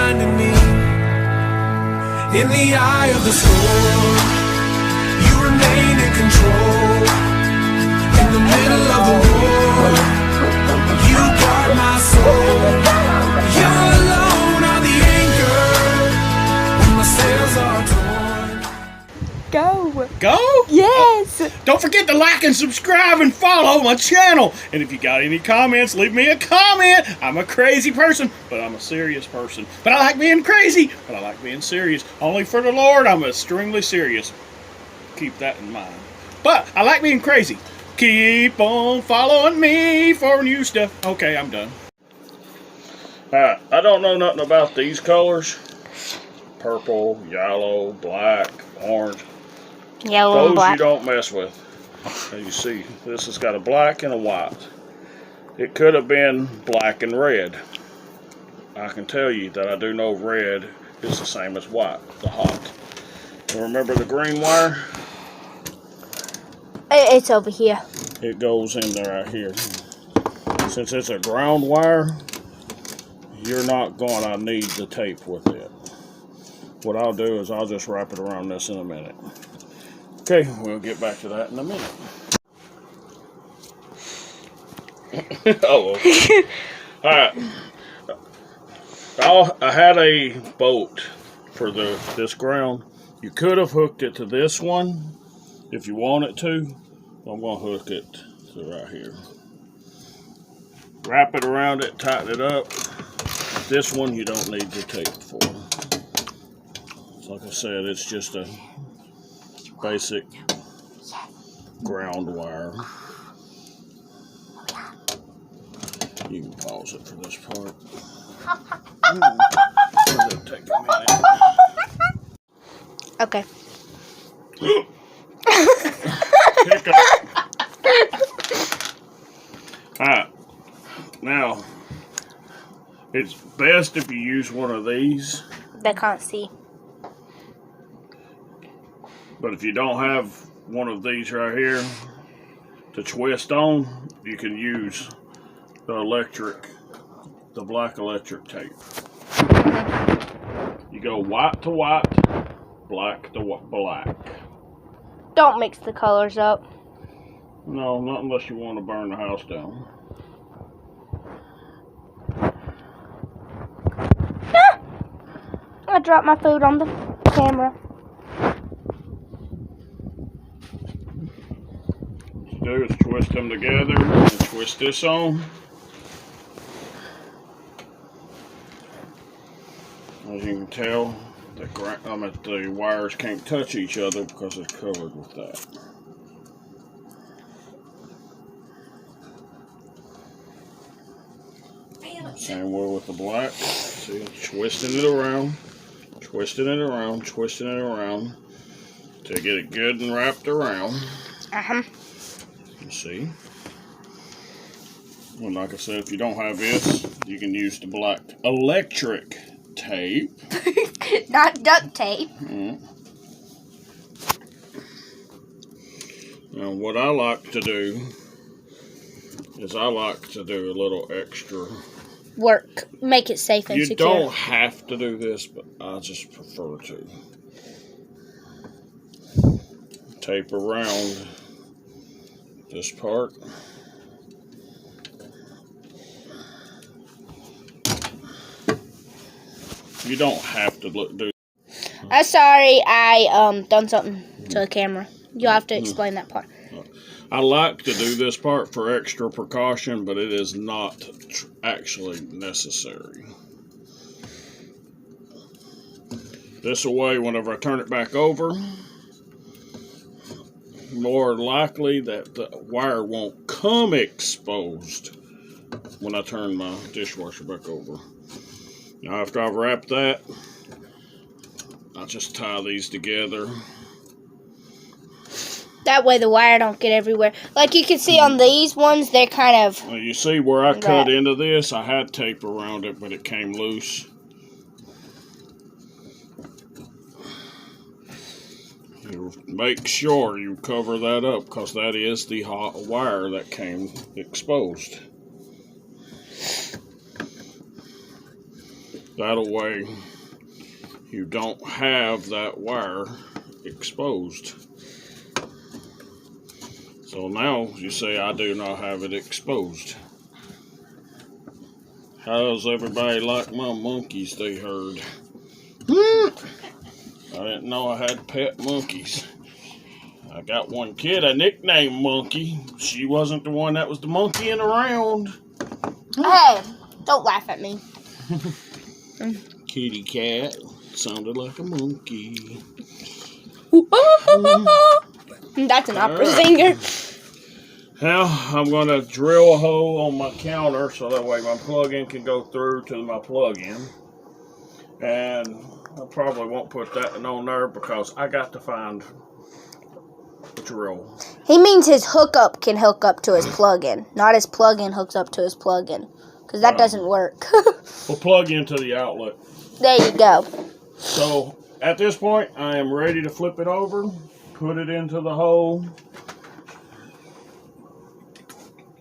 reminding me, in the eye of the storm, you remain in control. In the middle of the war, you guard my soul. You're alone on the anchor when my sails are torn. Go! Go? Yes! Don't forget to like and subscribe and follow my channel. And if you got any comments, leave me a comment. I'm a crazy person, but I'm a serious person. But I like being crazy, but I like being serious. Only for the Lord, I'm extremely serious. Keep that in mind. But I like being crazy. Keep on following me for new stuff. Okay, I'm done. I don't know nothing about these colors. Purple, yellow, black, orange. Yellow and Those black. you don't mess with. As you see, this has got a black and a white. It could have been black and red. I can tell you that I do know red is the same as white, the hot. You remember the green wire? It's over here. It goes in there right here. Since it's a ground wire, you're not going to need the tape with it. What I'll do is I'll just wrap it around this in a minute. Okay, we'll get back to that in a minute. Oh, okay. Alright. I had a bolt for this ground. You could have hooked it to this one if you wanted to. I'm going to hook it to right here. Wrap it around it, tighten it up. This one you don't need the tape for. Like I said, it's just a basic ground wire. You can pause it for this part. It'll take a minute. Okay. Hiccup. Alright. Now, it's best if you use one of these. They can't see. But if you don't have one of these right here to twist on, you can use the black electric tape. You go white to white, black to black. Don't mix the colors up. No, not unless you want to burn the house down. Ah! I dropped my food on the camera. What you do is twist them together and twist this on. As you can tell, the wires can't touch each other because it's covered with that. Same way with the black. See, twisting it around, twisting it around, twisting it around to get it good and wrapped around. You see? And like I said, if you don't have this, you can use the black electric tape. Not duct tape. Now what I like to do is I like to do a little extra Work. Make it safe and You secure. don't have to do this, but I just prefer to. Tape around this part. You don't have to do. I'm sorry, I done something to the camera. You'll have to explain that part. I like to do this part for extra precaution, but it is not actually necessary. This way, whenever I turn it back over, more likely that the wire won't come exposed when I turn my dishwasher back over. Now, after I've wrapped that, I'll just tie these together. That way the wire don't get everywhere. Like you can see on these ones, they're kind of... Now you see where I cut into this? I had tape around it, but it came loose. You make sure you cover that up, because that is the hot wire that came exposed. That way you don't have that wire exposed. So now you say I do not have it exposed. How does everybody like my monkeys they heard? I didn't know I had pet monkeys. I got one kid I nicknamed Monkey. She wasn't the one that was the monkeying around. Hey, don't laugh at me. Kitty cat sounded like a monkey. That's an opera singer. Now I'm going to drill a hole on my counter so that way my plug-in can go through to my plug-in. And I probably won't put that on there because I got to find the drill. He means his hookup can hook up to his plug-in, not his plug-in hooks up to his plug-in. Because that doesn't work. We'll plug into the outlet. There you go. So at this point, I am ready to flip it over, put it into the hole,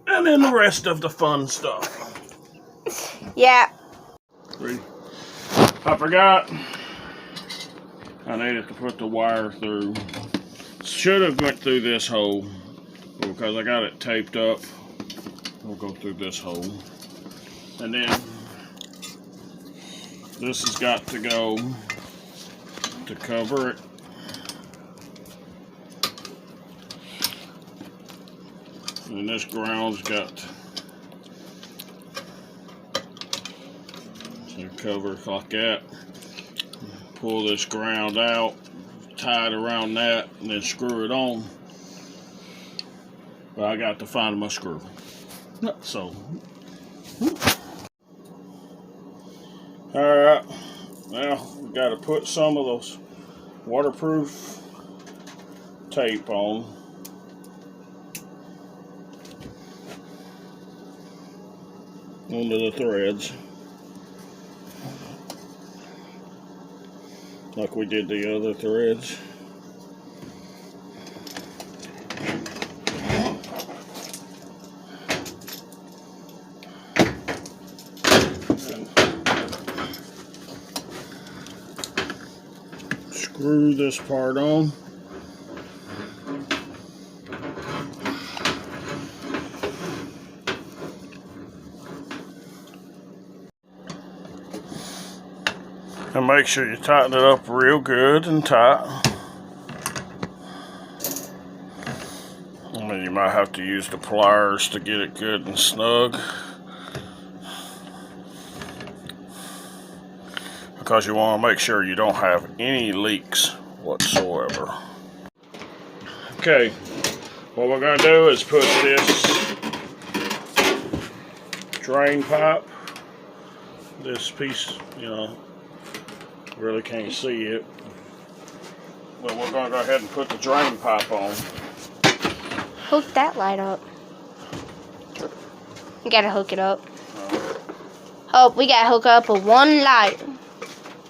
and then the rest of the fun stuff. Yeah. I forgot I needed to put the wire through. Should have went through this hole because I got it taped up. We'll go through this hole. And then this has got to go to cover it. And this ground's got to cover it like that. Pull this ground out, tie it around that, and then screw it on. But I got to find my screw. So, alright, now we got to put some of those waterproof tape on. Onto the threads. Like we did the other threads. Screw this part on. And make sure you tighten it up real good and tight. And then you might have to use the pliers to get it good and snug. Because you want to make sure you don't have any leaks whatsoever. Okay, what we're going to do is put this drain pipe, this piece, you know, really can't see it, but we're going to go ahead and put the drain pipe on. Hook that light up. You gotta hook it up. Oh, we gotta hook up with one light.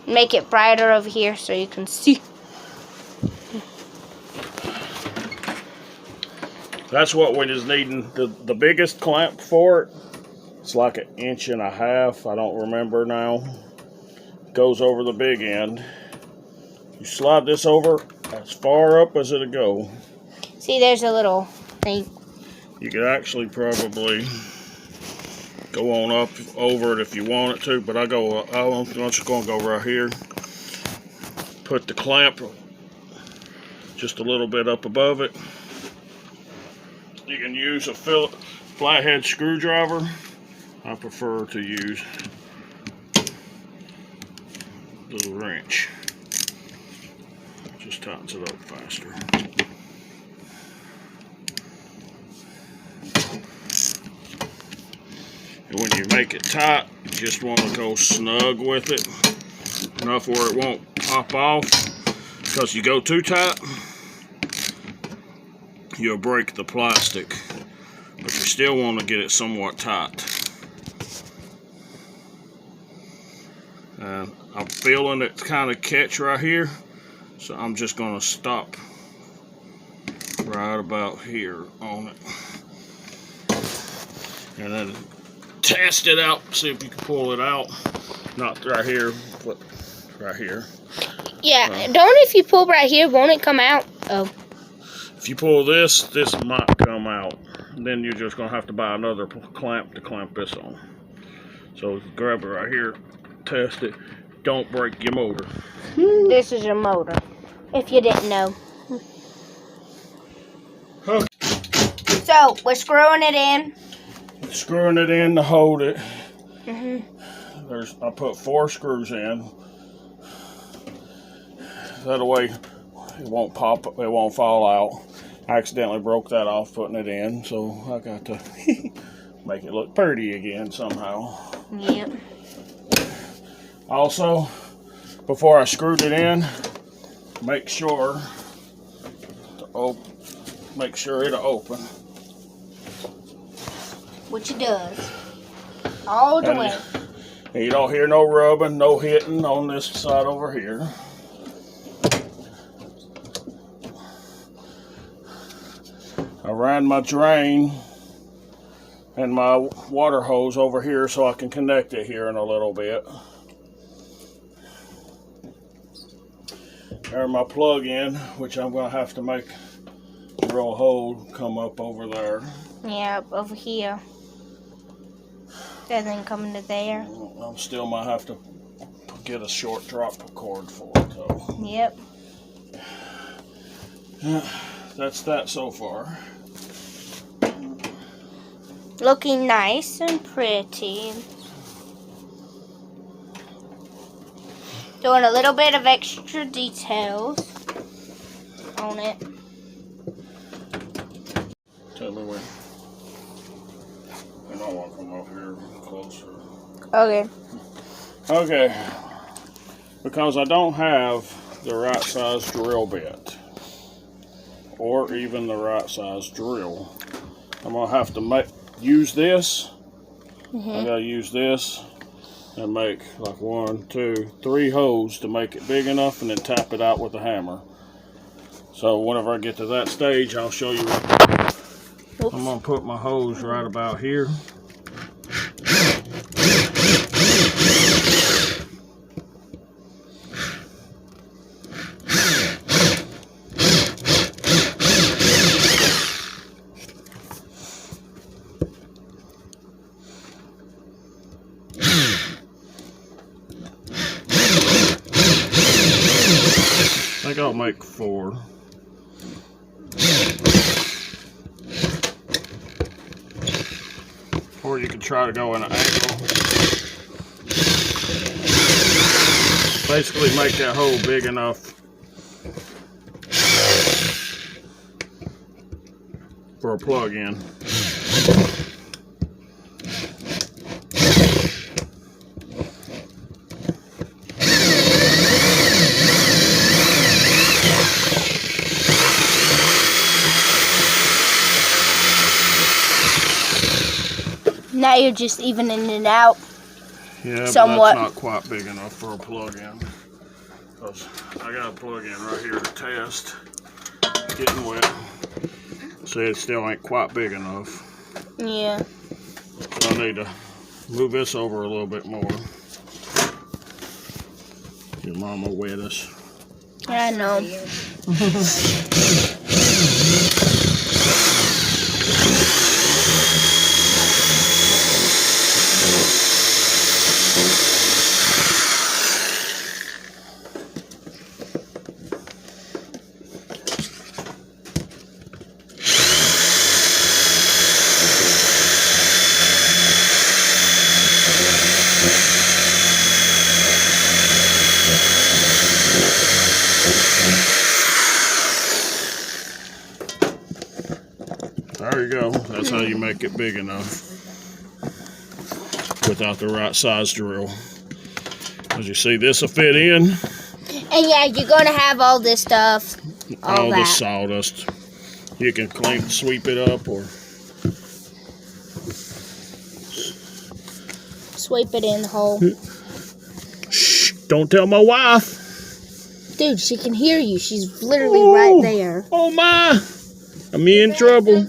Make it brighter over here so you can see. That's what we're just needing. The biggest clamp for it, it's like 1.5 inches. I don't remember now. Goes over the big end. You slide this over as far up as it'll go. See, there's a little thing. You could actually probably go on up over it if you want it to, but I'm just going to go right here. Put the clamp just a little bit up above it. You can use a flathead screwdriver. I prefer to use the wrench. It just tightens it up faster. And when you make it tight, you just want to go snug with it, enough where it won't pop off, because you go too tight, you'll break the plastic, but you still want to get it somewhat tight. And I'm feeling it kind of catch right here, so I'm just going to stop right about here on it. And then test it out, see if you can pull it out. Not right here, but right here. Yeah, don't if you pull right here, won't it come out? Oh. If you pull this, this might come out. Then you're just gonna have to buy another clamp to clamp this on. So grab it right here, test it. Don't break your motor. This is your motor, if you didn't know. Okay. So, we're screwing it in. Screwing it in to hold it. Mm-hmm. I put 4 screws in. That way it won't pop, it won't fall out. I accidentally broke that off putting it in, so I got to make it look pretty again somehow. Yep. Also, before I screwed it in, make sure it'll open. Which it does. All the way. And you don't hear no rubbing, no hitting on this side over here. I ran my drain and my water hose over here so I can connect it here in a little bit. There's my plug-in, which I'm going to have to make a real hole come up over there. Yeah, over here. And then come into there. I still might have to get a short drop cord for it, though. Yep. That's that so far. Looking nice and pretty. Doing a little bit of extra details on it. Tell me when. And I want to come up here closer. Okay. Okay. Because I don't have the right size drill bit. Or even the right size drill. I'm going to have to use this. I got to use this. And make like 1, 2, 3 holes to make it big enough and then tap it out with a hammer. So whenever I get to that stage, I'll show you. Oops. I'm going to put my hose right about here. I think I'll make 4. Or you can try to go in an angle. Basically make that hole big enough for a plug-in. Now you're just evening it out. Yeah, somewhat. But that's not quite big enough for a plug-in. Because I got a plug-in right here to test. It's getting wet. See, it still ain't quite big enough. Yeah. So I need to move this over a little bit more. Your mama wet us. I know. There you go. That's how you make it big enough without the right size drill. As you see, this will fit in. And yeah, you're going to have all this stuff. All this sawdust. You can sweep it up or sweep it in the hole. Shh, don't tell my wife. Dude, she can hear you. She's literally right there. Oh my! I'm in trouble.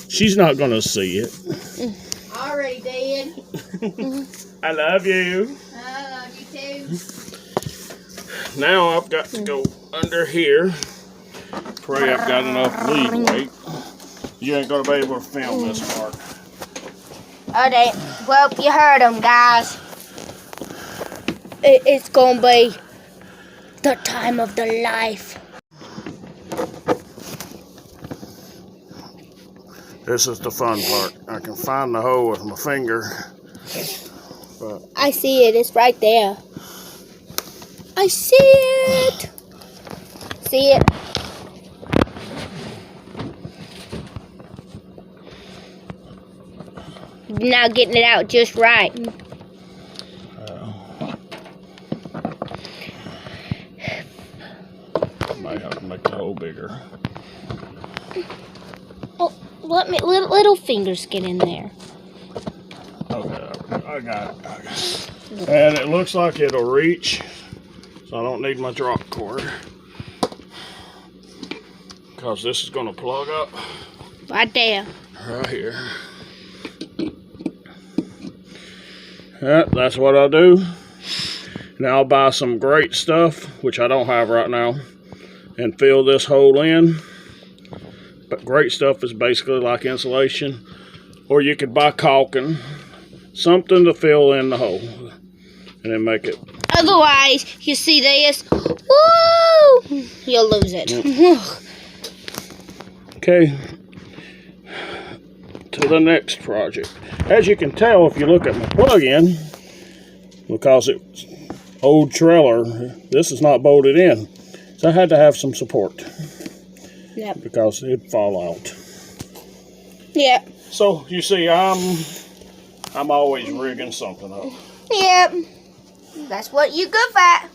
She's not gonna see it. Already did. I love you. I love you too. Now I've got to go under here. Pray I've got enough lead weight. You ain't gonna be able to film this part. Alright, well, you heard him, guys. It's gonna be the time of the life. This is the fun part. I can find the hole with my finger. But I see it. It's right there. I see it. See it? Not getting it out just right. Might have to make the hole bigger. Oh, let me little fingers get in there. Okay, I got it. And it looks like it'll reach, so I don't need my drop cord. Because this is going to plug up. Right there. Right here. Yeah, that's what I'll do. Now I'll buy some great stuff, which I don't have right now, and fill this hole in. But great stuff is basically like insulation, or you could buy caulking, something to fill in the hole, and then make it. Otherwise, you see this, woo, you'll lose it. Okay, to the next project. As you can tell if you look at my plug-in, because it's old trailer, this is not bolted in. So I had to have some support. Yep. Because it'd fall out. Yep. So you see, I'm always rigging something up. Yep. That's what you good at.